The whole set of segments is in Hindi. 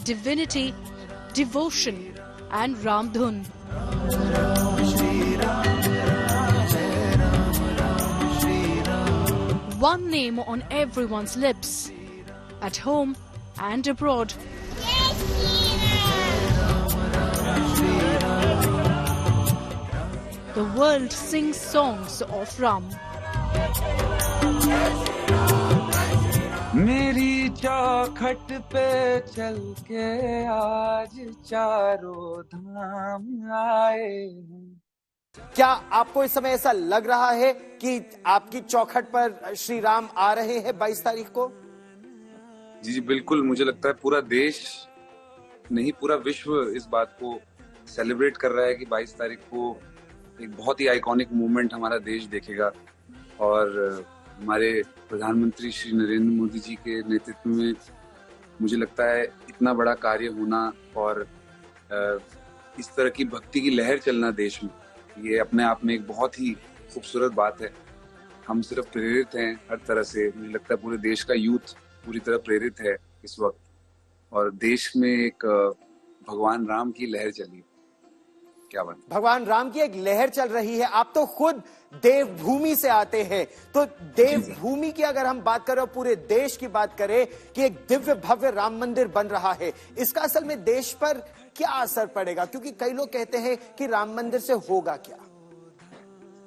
Divinity, devotion and Ramdhun. One name on everyone's lips, at home and abroad. The world sings songs of Ram. मेरी चौखट पे चल के आज चारों धाम आए हैं। क्या आपको इस समय ऐसा लग रहा है कि आपकी चौखट पर श्री राम आ रहे हैं 22 तारीख को? जी बिल्कुल, मुझे लगता है पूरा देश नहीं, पूरा विश्व इस बात को सेलिब्रेट कर रहा है कि 22 तारीख को एक बहुत ही आइकॉनिक मूवमेंट हमारा देश देखेगा। और हमारे प्रधानमंत्री श्री नरेंद्र मोदी जी के नेतृत्व में मुझे लगता है इतना बड़ा कार्य होना और इस तरह की भक्ति की लहर चलना देश में, ये अपने आप में एक बहुत ही खूबसूरत बात है। हम सिर्फ प्रेरित हैं हर तरह से, मुझे लगता है पूरे देश का यूथ पूरी तरह प्रेरित है इस वक्त, और देश में एक भगवान राम की लहर चली। क्या बात, भगवान राम की एक लहर चल रही है। आप तो खुद देवभूमि से आते हैं, तो देवभूमि की अगर हम बात करें, पूरे देश की बात करें कि एक दिव्य भव्य राम मंदिर बन रहा है, इसका असल में देश पर क्या असर पड़ेगा? क्योंकि कई लोग कहते हैं कि राम मंदिर से होगा क्या?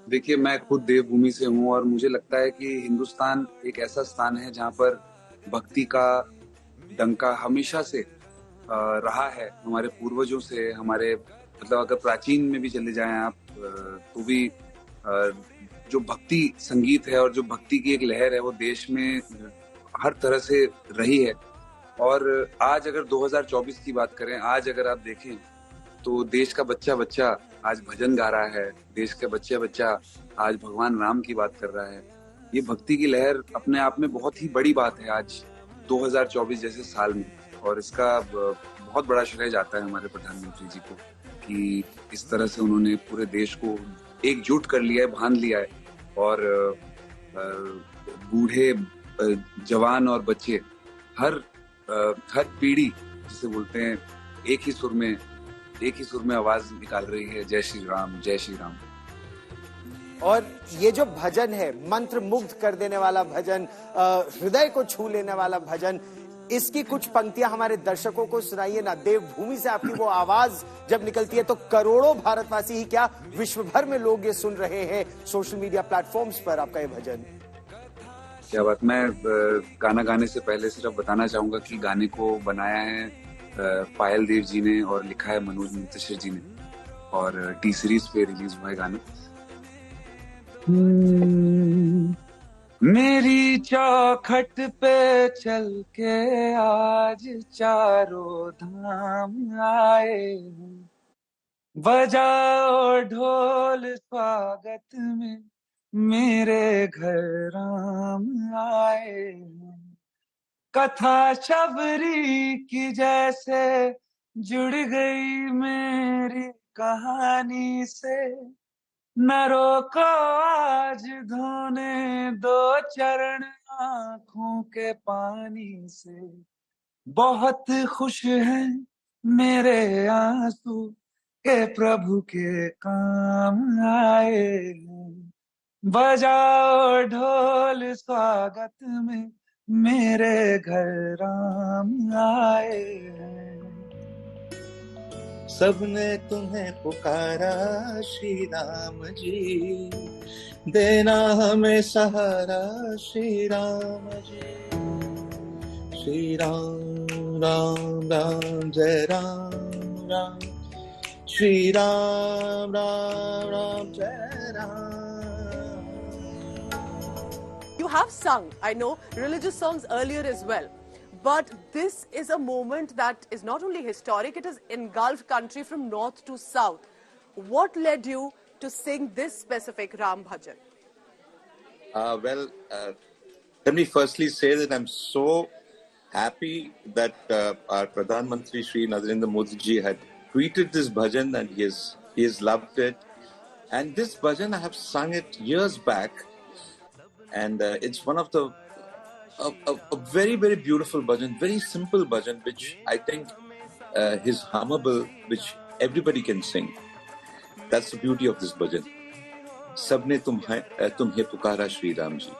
देखिए, मैं खुद देवभूमि से हूँ और मुझे लगता है कि हिंदुस्तान एक ऐसा स्थान है जहाँ पर भक्ति का डंका हमेशा से रहा है, हमारे पूर्वजों से। हमारे मतलब अगर प्राचीन में भी चले जाएं आप तो भी जो भक्ति संगीत है और जो भक्ति की एक लहर है वो देश में हर तरह से रही है। और आज अगर 2024 की बात करें, आज अगर आप देखें तो देश का बच्चा बच्चा आज भजन गा रहा है, देश का बच्चा बच्चा आज भगवान राम की बात कर रहा है। ये भक्ति की लहर अपने आप में बहुत ही बड़ी बात है आज 2024 जैसे साल में, और इसका बहुत बड़ा श्रेय जाता है हमारे प्रधानमंत्री जी को कि इस तरह से उन्होंने पूरे देश को एकजुट कर लिया है, बांध लिया है, और बूढ़े जवान और बच्चे हर पीढ़ी जिसे बोलते हैं एक ही सुर में आवाज निकाल रही है, जय श्री राम, जय श्री राम। और ये जो भजन है, मंत्र मुग्ध कर देने वाला भजन, हृदय को छू लेने वाला भजन, इसकी कुछ पंक्तियां हमारे दर्शकों को सुनाइए ना। देवभूमि से आपकी वो आवाज जब निकलती है तो करोड़ों भारतवासी ही क्या, विश्व भर में लोग ये सुन रहे हैं सोशल मीडिया प्लेटफॉर्म्स पर आपका ये भजन। क्या बात। मैं गाना गाने से पहले सिर्फ बताना चाहूंगा कि गाने को बनाया है पायल देव जी ने और लिखा है मनोज मुंतशिर जी ने, और टी सीरीज पे रिलीज हुआ है गाना। मेरी चौखट पे चल के आज चारों धाम आए हैं, बजाओ ढोल स्वागत में मेरे घर राम आए हैं। कथा शबरी की जैसे जुड़ गई मेरी कहानी से, न रोको आज धोने दो चरण आंखों के पानी से। बहुत खुश हैं मेरे आंसू के प्रभु के काम आए हैं, बजाओ ढोल स्वागत में मेरे घर राम आए हैं। सबने तुम्हें पुकारा श्री राम जी, देना हमें सहारा श्री राम जी। श्री राम राम राम जय राम राम, श्री राम राम राम जय Ram. You have sung, I know, religious songs earlier as well. But this is a moment that is not only historic, it has engulfed country from north to south. What led you to sing this specific Ram Bhajan? Let me firstly say that I'm so happy that our Pradhan Mantri Shri Narendra Modi ji had tweeted this bhajan and he has loved it. And this bhajan, I have sung it years back. and it's one of the a very, very beautiful bhajan, very simple bhajan, which I think is hummable, which everybody can sing. That's the beauty of this bhajan. Sabne tumhe pukara Shri Ram ji.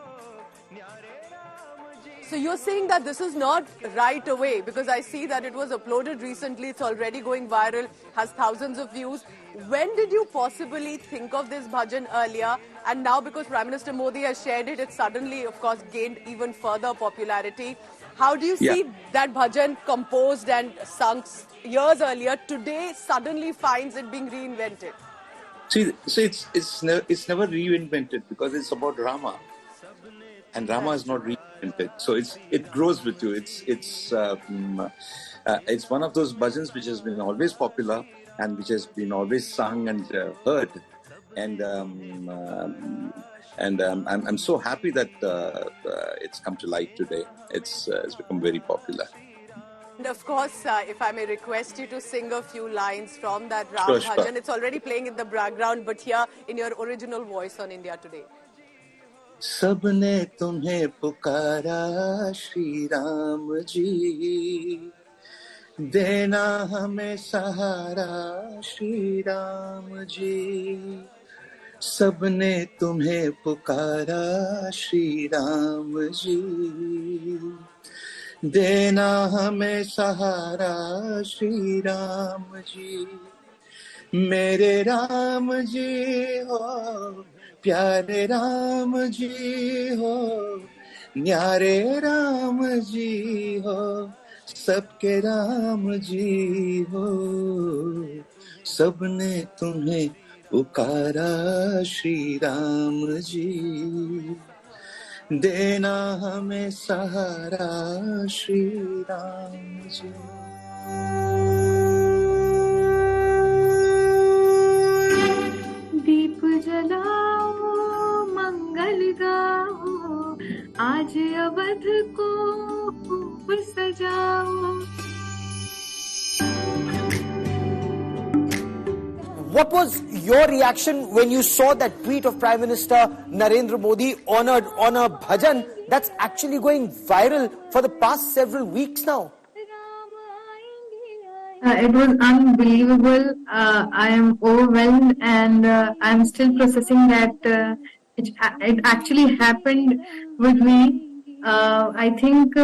So you're saying that this is not right away, because I see that it was uploaded recently, it's already going viral, has thousands of views. When did you possibly think of this bhajan earlier? And now because Prime Minister Modi has shared it, it suddenly, of course, gained even further popularity. How do you see that bhajan composed and sung years earlier, today suddenly finds it being reinvented? See, it's never reinvented, because it's about Rama. And Rama is not reinvented, so it grows with you. It's one of those bhajans which has been always popular and which has been always sung and heard, and I'm so happy that it's come to light today. It's become very popular. And of course, if I may request you to sing a few lines from that Ram bhajan, it's already playing in the background, but here in your original voice on India Today. सबने तुम्हें पुकारा श्री राम जी, देना हमें सहारा श्री राम जी, सबने तुम्हें पुकारा श्री राम जी, देना हमें सहारा श्री राम जी, मेरे राम जी हो, प्यारे राम जी हो, न्यारे राम जी हो, सबके राम जी हो, सबने तुम्हें पुकारा श्री राम जी, देना हमें सहारा श्री राम जी. दीप जलाओ, मंगल गाओ, आज अवध को खूब सजाओ. What was your reaction when you saw that tweet of Prime Minister Narendra Modi on a bhajan that's actually going viral for the past several weeks now? It was unbelievable. I am overwhelmed, and I'm still processing that it actually happened with me. I think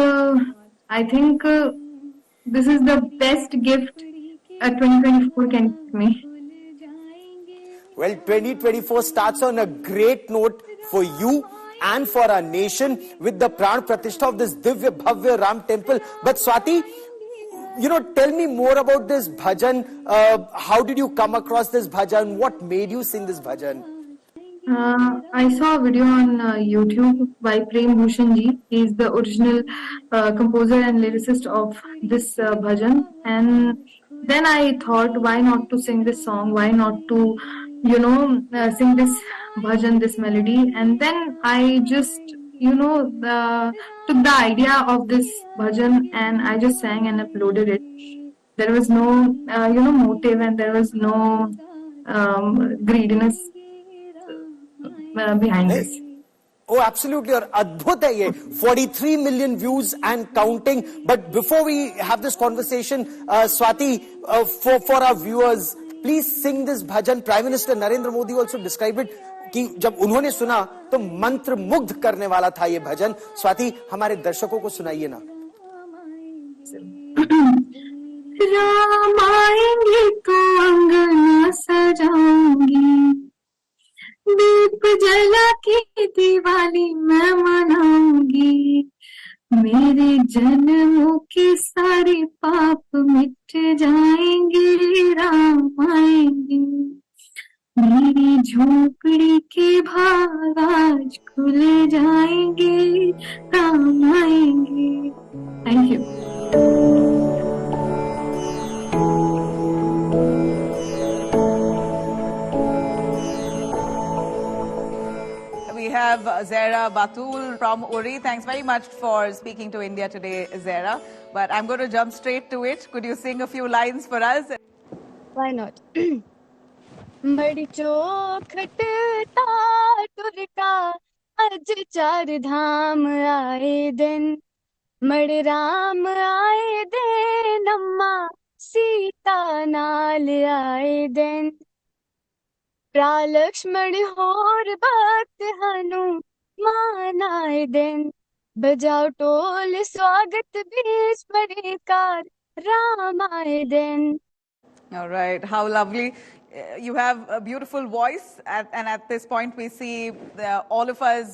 this is the best gift 2024 can give me. Well, 2024 starts on a great note for you and for our nation with the Pran Pratishtha of this Divya Bhavya Ram temple. But Swati, tell me more about this bhajan. How did you come across this bhajan? What made you sing this bhajan? I saw a video on YouTube by Prem Bhushan ji. He is the original composer and lyricist of this bhajan. And then I thought, why not to sing this song? Why not to, sing this bhajan, this melody? And then I just, took the idea of this bhajan and I just sang and uploaded it. There was no, motive, and there was no greediness behind this. Oh, absolutely. और अद्भुत है ये 43 million views and counting. But before we have this conversation, Swati, for our viewers, please sing this bhajan. Prime Minister Narendra Modi also described it कि जब उन्होंने सुना तो मंत्र मुग्ध करने वाला था ये भजन. स्वाति, हमारे दर्शकों को सुनाइए ना. राम आएंगे तो अंगना सजाऊंगी, दीप जला के दिवाली मैं मनाऊंगी, मेरे जन्मों के सारे पाप मिट जाएंगे, राम आएंगे, मेरी झोपड़ी के भाग आज खुल जाएंगे, राम आएंगे. Thank you. We have Zehra Batul from Uri. Thanks very much for speaking to India Today, Zehra. But I'm going to jump straight to it. Could you sing a few lines for us? Why not? बड़ी चौखट टाटुर का आज चार धाम आए दिन, मड़ राम आए दिन, अम्मा सीता नाल आए दिन, भ्रा लक्ष्मण होर भक्त हनुमान आए दिन, बजाओ टोल स्वागत बीच परिकार राम आए दिन। All right, how lovely. You have a beautiful voice, and at this point we see all of us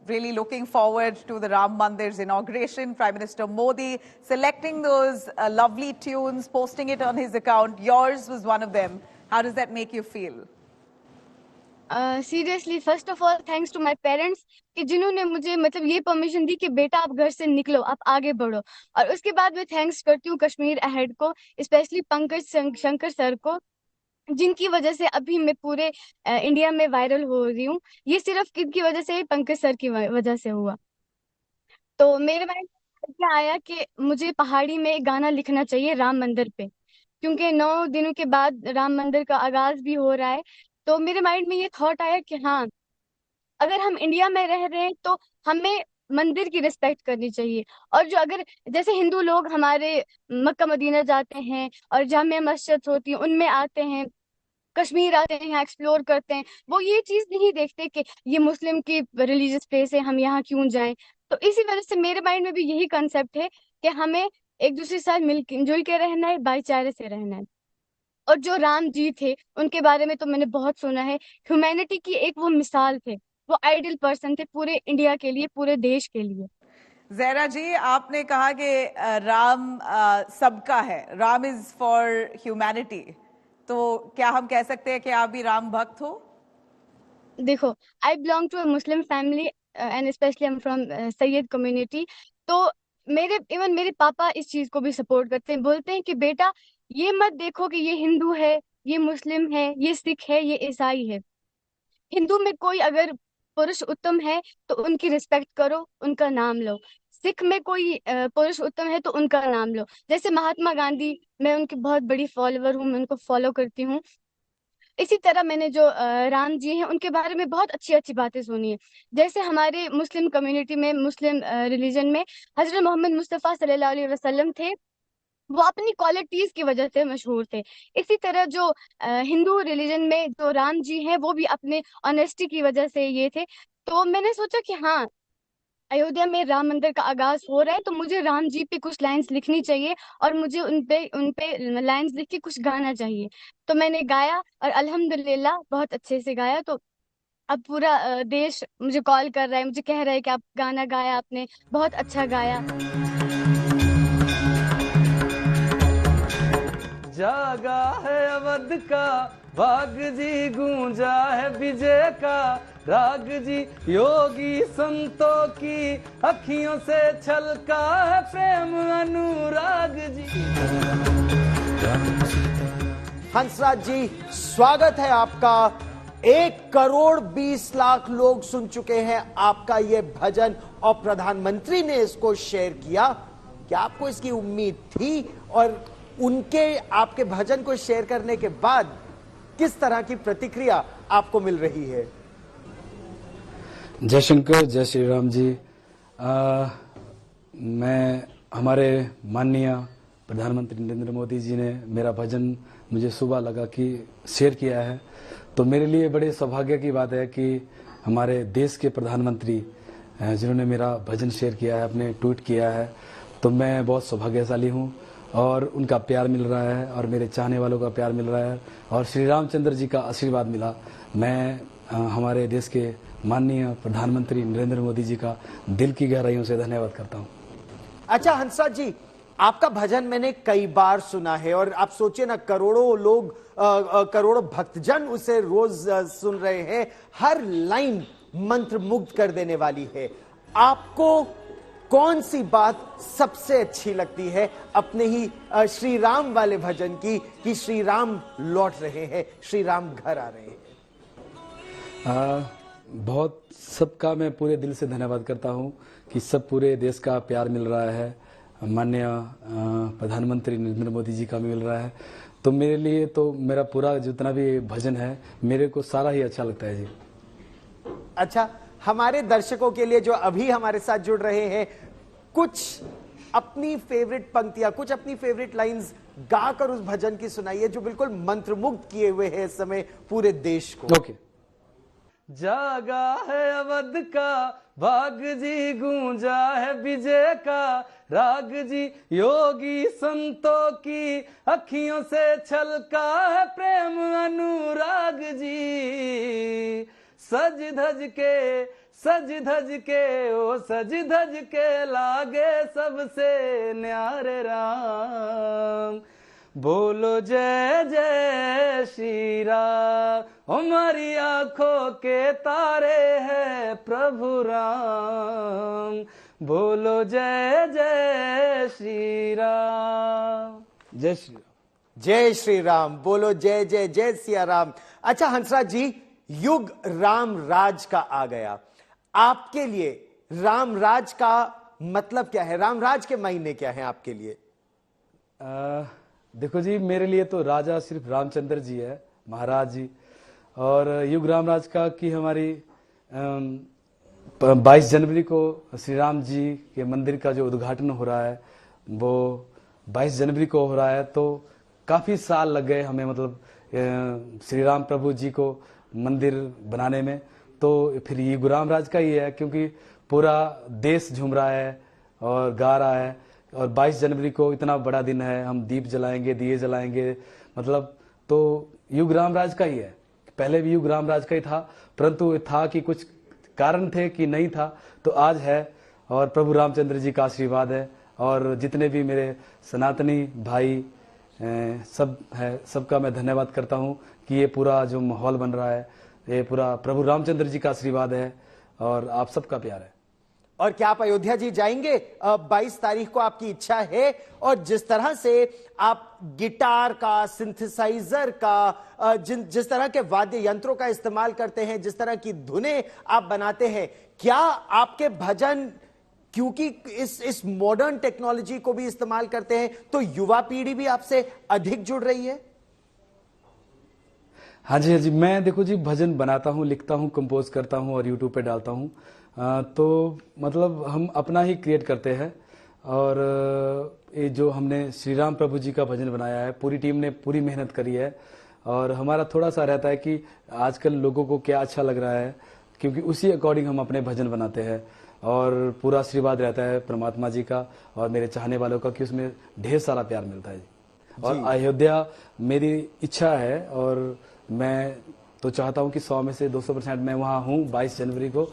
really looking forward to the Ram Mandir's inauguration. Prime Minister Modi selecting those lovely tunes, posting it on his account. Yours was one of them. How does that make you feel? Seriously first of all thanks to my parents कि जिन्होंने मुझे मतलब ये परमिशन दी कि बेटा आप घर से निकलो, आप आगे बढ़ो। और उसके बाद मैं थैंक्स करती हूँ कश्मीर अहेड को, स्पेशली पंकज शंकर सर को, जिनकी वजह से अभी मैं पूरे इंडिया में वायरल हो रही हूँ। ये सिर्फ किनकी वजह से, पंकज सर की वजह से हुआ। तो मेरे माइंड में क्या आया कि मुझे पहाड़ी में एक गाना लिखना चाहिए राम मंदिर पे, क्योंकि 9 दिनों के बाद राम मंदिर का आगाज भी हो रहा है। तो मेरे माइंड में ये थॉट आया कि हाँ, अगर हम इंडिया में रह रहे हैं तो हमें मंदिर की रिस्पेक्ट करनी चाहिए। और जो अगर जैसे हिंदू लोग हमारे मक्का मदीना जाते हैं और जामिया मस्जिद होती है उनमें आते हैं, कश्मीर आते हैं, यहाँ एक्सप्लोर करते हैं, वो ये चीज नहीं देखते कि ये मुस्लिम की रिलीजियस प्लेस है, हम यहाँ क्यों जाएं। तो इसी वजह से मेरे माइंड में भी यही कंसेप्ट है कि हमें एक दूसरे के साथ मिलजुल के रहना है, भाईचारे से रहना है। और जो राम जी थे उनके बारे में तो मैंने बहुत सुना है, ह्यूमैनिटी की एक वो मिसाल थे, वो आइडियल पर्सन थे पूरे इंडिया के लिए, पूरे देश के लिए। ज़हरा जी, आपने कहा कि राम सबका है, राम इज फॉर ह्यूमैनिटी, तो क्या हम कह सकते हैं कि आप भी राम भक्त हो? देखो, I belong to a Muslim family and specially I am from Syed community. तो मेरे पापा इस चीज को भी सपोर्ट करते हैं, बोलते हैं कि बेटा ये मत देखो कि ये हिंदू है, ये मुस्लिम है, ये सिख है, ये ईसाई है। हिंदू में कोई अगर पुरुष उत्तम है तो उनकी रिस्पेक्ट करो, उनका नाम लो। सिख में कोई पुरुष उत्तम है तो उनका नाम लो। जैसे महात्मा गांधी, मैं उनकी बहुत बड़ी फॉलोवर हूँ, मैं उनको फॉलो करती हूँ। इसी तरह मैंने जो राम जी हैं उनके बारे में बहुत अच्छी अच्छी बातें सुनी है। जैसे हमारे मुस्लिम कम्युनिटी में, मुस्लिम रिलीजन में हजरत मोहम्मद मुस्तफ़ा सल्लल्लाहु अलैहि वसल्लम थे, वो अपनी क्वालिटीज की वजह से मशहूर थे। इसी तरह जो हिंदू रिलीजन में जो राम जी हैं वो भी अपने ऑनेस्टी की वजह से ये थे। तो मैंने सोचा कि हाँ, अयोध्या में राम मंदिर का आगाज हो रहा है तो मुझे राम जी पे कुछ लाइंस लिखनी चाहिए और मुझे उनपे लाइंस लिख के कुछ गाना चाहिए। तो मैंने गाया और अल्हम्दुलिल्लाह बहुत अच्छे से गाया। तो अब पूरा देश मुझे कॉल कर रहा है, मुझे कह रहा है कि आप गाना गाया, आपने बहुत अच्छा गाया। जागा है अवध का भाग जी, गूंजा है विजय का राग जी, योगी संतों की अखियों से छलका है प्रेम अनुराग जी। हंसराज जी, स्वागत है आपका। 1,20,00,000 लोग सुन चुके हैं आपका ये भजन और प्रधानमंत्री ने इसको शेयर किया। क्या आपको इसकी उम्मीद थी? और उनके आपके भजन को शेयर करने के बाद किस तरह की प्रतिक्रिया आपको मिल रही है? जय शंकर, जय श्री राम जी। मैं हमारे माननीय प्रधानमंत्री नरेंद्र मोदी जी ने मेरा भजन मुझे सुबह लगा कि शेयर किया है, तो मेरे लिए बड़े सौभाग्य की बात है कि हमारे देश के प्रधानमंत्री जिन्होंने मेरा भजन शेयर किया है, अपने ट्वीट किया है, तो मैं बहुत सौभाग्यशाली हूँ और उनका प्यार मिल रहा है और मेरे चाहने वालों का प्यार मिल रहा है और श्री रामचंद्र जी का आशीर्वाद मिला। मैं हमारे देश के माननीय प्रधानमंत्री नरेंद्र मोदी जी का दिल की गहराइयों से धन्यवाद करता हूँ। अच्छा हंसा जी, आपका भजन मैंने कई बार सुना है और आप सोचिए ना, करोड़ों लोग, करोड़ों भक्तजन उसे रोज सुन रहे हैं। हर लाइन मंत्र मुग्ध कर देने वाली है। आपको कौन सी बात सबसे अच्छी लगती है अपने ही श्री राम वाले भजन की, कि श्री राम लौट रहे हैं, श्री राम घर आ रहे हैं? बहुत सबका मैं पूरे दिल से धन्यवाद करता हूं कि सब पूरे देश का प्यार मिल रहा है, माननीय प्रधानमंत्री नरेंद्र मोदी जी का मिल रहा है। तो मेरे लिए तो मेरा पूरा जितना भी भजन है, मेरे को सारा ही अच्छा लगता है जी। अच्छा, हमारे दर्शकों के लिए जो अभी हमारे साथ जुड़ रहे हैं, कुछ अपनी फेवरेट पंक्तियां, कुछ अपनी फेवरेट लाइंस गाकर उस भजन की सुनाइए जो बिल्कुल मंत्रमुग्ध किए हुए है इस समय पूरे देश को। ओके। जागा है अवध का भाग जी, गूंजा है विजय का राग जी, योगी संतों की अखियों से छलका है प्रेम अनुराग जी। सज धज के ओ सज धज के लागे सबसे न्यारे राम, बोलो जय जय श्री राम, हमारी आंखों के तारे हैं प्रभु राम, बोलो जय जय श्री राम। जय श्री राम। जय श्री राम, बोलो जय जय जय सिया राम। अच्छा हंसराज जी, युग राम राज का आ गया, आपके लिए राम राज का मतलब क्या है? राम राज के महीने क्या है आपके लिए? देखो जी, मेरे लिए तो राजा सिर्फ रामचंद्र जी है, महाराज जी। और युग रामराज का कि हमारी 22 जनवरी को श्री राम जी के मंदिर का जो उद्घाटन हो रहा है वो 22 जनवरी को हो रहा है। तो काफ़ी साल लग गए हमें, मतलब श्री राम प्रभु जी को मंदिर बनाने में। तो फिर युग रामराज का ही है, क्योंकि पूरा देश झूम रहा है और गा रहा है। और 22 जनवरी को इतना बड़ा दिन है, हम दीप जलाएंगे, दिए जलाएंगे, मतलब तो युग रामराज का ही है। पहले भी युग रामराज का ही था, परंतु था कि कुछ कारण थे कि नहीं था, तो आज है। और प्रभु रामचंद्र जी का आशीर्वाद है। और जितने भी मेरे सनातनी भाई सब है, सबका मैं धन्यवाद करता हूँ कि ये पूरा जो माहौल बन रहा है, ये पूरा प्रभु रामचंद्र जी का आशीर्वाद है और आप सबका प्यार है। और क्या आप अयोध्या जी जाएंगे? 22 तारीख को आपकी इच्छा है? और जिस तरह से आप गिटार का, सिंथेसाइजर का, जिस तरह के वाद्य यंत्रों का इस्तेमाल करते हैं, जिस तरह की धुनें आप बनाते हैं, क्या आपके भजन, क्योंकि इस मॉडर्न टेक्नोलॉजी को भी इस्तेमाल करते हैं, तो युवा पीढ़ी भी आपसे अधिक जुड़ रही है? हाँ जी, हाँ जी। मैं देखो जी, भजन बनाता हूँ, लिखता हूँ, कंपोज करता हूँ और यूट्यूब पे डालता हूँ। तो मतलब हम अपना ही क्रिएट करते हैं। और ये जो हमने श्री राम प्रभु जी का भजन बनाया है, पूरी टीम ने पूरी मेहनत करी है। और हमारा थोड़ा सा रहता है कि आजकल लोगों को क्या अच्छा लग रहा है, क्योंकि उसी अकॉर्डिंग हम अपने भजन बनाते हैं। और पूरा आशीर्वाद रहता है परमात्मा जी का और मेरे चाहने वालों का कि उसमें ढेर सारा प्यार मिलता है जी। और अयोध्या मेरी इच्छा है और मैं तो चाहता हूं कि 100 में से 200% मैं वहां हूं 22 जनवरी को,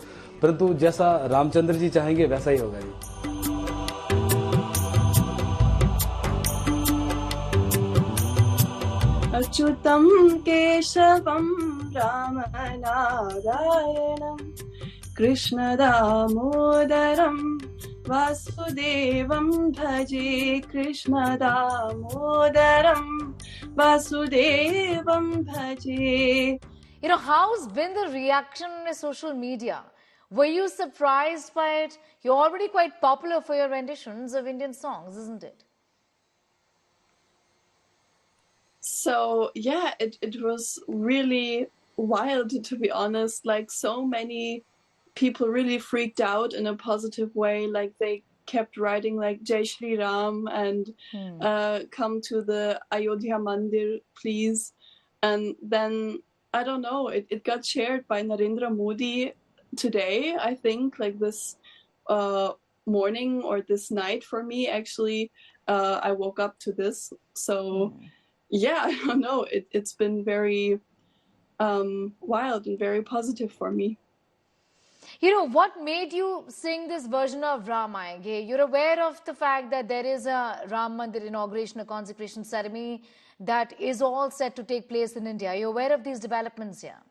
परंतु जैसा रामचंद्र जी चाहेंगे वैसा ही होगा जी। अच्युतम केशवम राम नारायणम कृष्ण दामोदरम वासुदेवम भजे, कृष्ण दामोदरम वासुदेवम भजे। You know, how's been the reaction on social media? Were you surprised by it? You're already quite popular for your renditions of Indian songs, isn't it? So yeah, it was really wild, to be honest. Like, so many people really freaked out in a positive way. Like, they kept writing like Jai Shri Ram and come to the Ayodhya Mandir, please. And then, I don't know, it got shared by Narendra Modi today, I think, like this morning or this night for me, actually. I woke up to this. So yeah, I don't know, it's been very wild and very positive for me. You know, what made you sing this version of Ramayana? You're aware of the fact that there is a Ram Mandir inauguration, a consecration ceremony that is all set to take place in India. Are you aware of these developments here?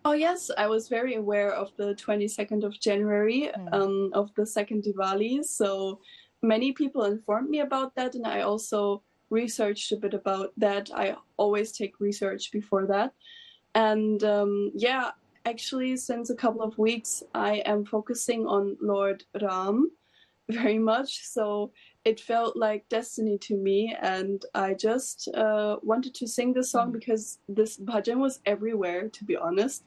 Oh yes, I was very aware of the 22nd of January, of the second Diwali. So many people informed me about that, and I also researched a bit about that. I always take research before that. And yeah, actually, since a couple of weeks, I am focusing on Lord Ram very much. So it felt like destiny to me. And I just wanted to sing this song because this bhajan was everywhere, to be honest.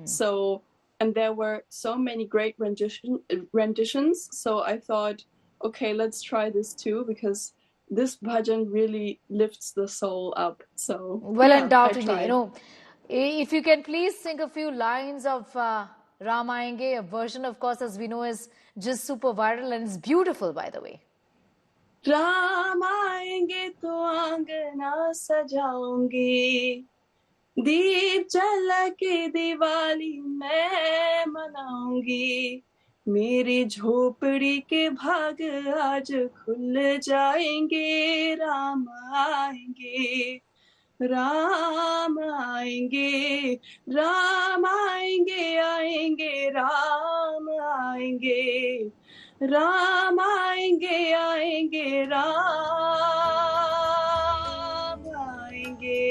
So and there were so many great renditions. So I thought, okay, let's try this too, because this bhajan really lifts the soul up. So well, yeah, undoubtedly, I you tried. know, if you can please sing a few lines of Ram Aayenge, a version, of course, as we know, is just super viral and it's beautiful, by the way. Ram आएंगे तो आंगना सजाऊंगी, दीप जला के दिवाली मैं मनाऊंगी, मेरी झोपड़ी के भाग आज खुल जाएंगे, राम आएंगे, राम आएंगे, राम आएंगे, आएंगे राम आएंगे, राम आएंगे, आएंगे राम आएंगे।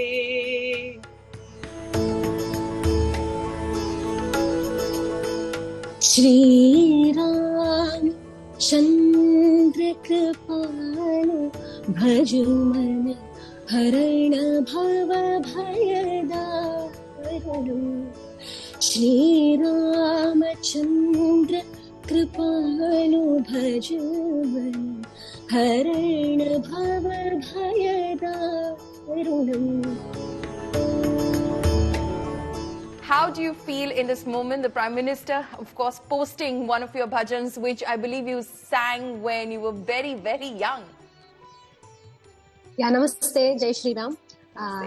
श्री राम चंद्र कृपालु भजु मन हरण भव भयदारुणु, श्री राम चंद्र कृपालु भजु मन हरण भव भयदारुणु। How do you feel in this moment? The Prime Minister, of course, posting one of your bhajans, which I believe you sang when you were very, very young. Yeah, namaste, Jai Shri Ram.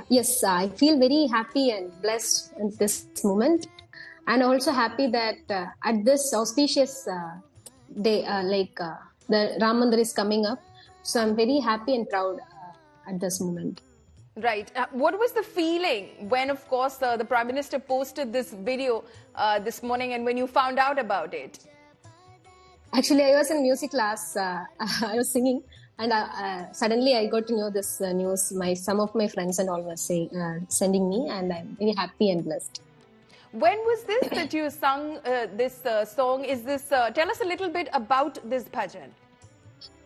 Yes, I feel very happy and blessed in this moment, and also happy that at this auspicious day, the Ram Mandir is coming up. So I'm very happy and proud at this moment. Right. What was the feeling when, of course, the Prime Minister posted this video this morning and when you found out about it? Actually, I was in music class. I was singing, and suddenly I got to know this news. Some of my friends and all were sending me, and I'm very happy and blessed. When was this that you sung this song? Is this? Tell us a little bit about this bhajan.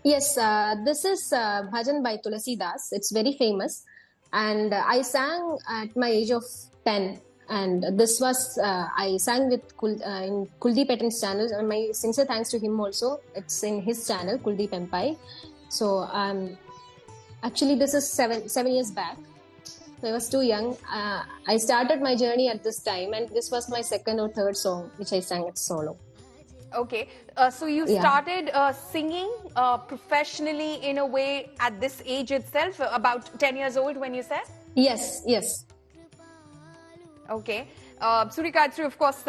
Yes, this is bhajan by Tulasi Das. It's very famous. And I sang at my age of 10, and this was I sang with in Kuldeep Etan's channel, and my sincere thanks to him also. It's in his channel, Kuldeep Empai. So actually this is seven years back. So I was too young. I started my journey at this time, and this was my second or third song which I sang at solo. Okay, so you started singing professionally in a way at this age itself, about 10 years old when you said? Yes, yes. Okay. Surikatri, of course,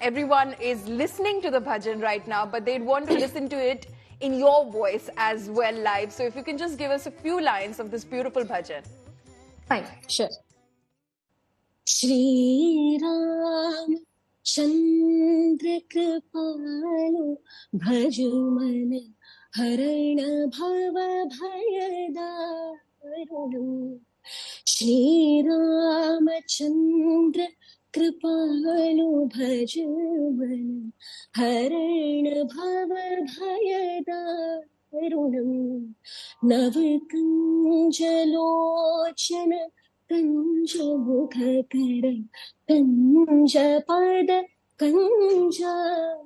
everyone is listening to the bhajan right now, but they'd want to listen to it in your voice as well live. So if you can just give us a few lines of this beautiful bhajan. Fine, sure. Shri Ram चंद्र कृपालु भजु मन हरण भव भयदारुणु, श्री राम चंद्र कृपालु भजु मन हरण भव भयदारुणु, नव कंजलोचन कंज मुख कर कंज पद कंजारुणं,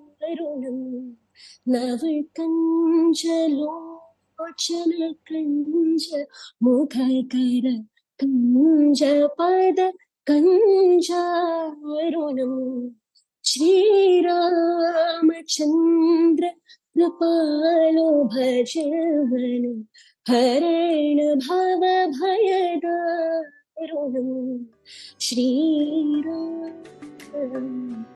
नव कंजलोचन कंज मुख कर कंज पद कंजारुणं, श्री रामचंद्र कृपालो भजवन हरण भव भयदारुणं, श्री राम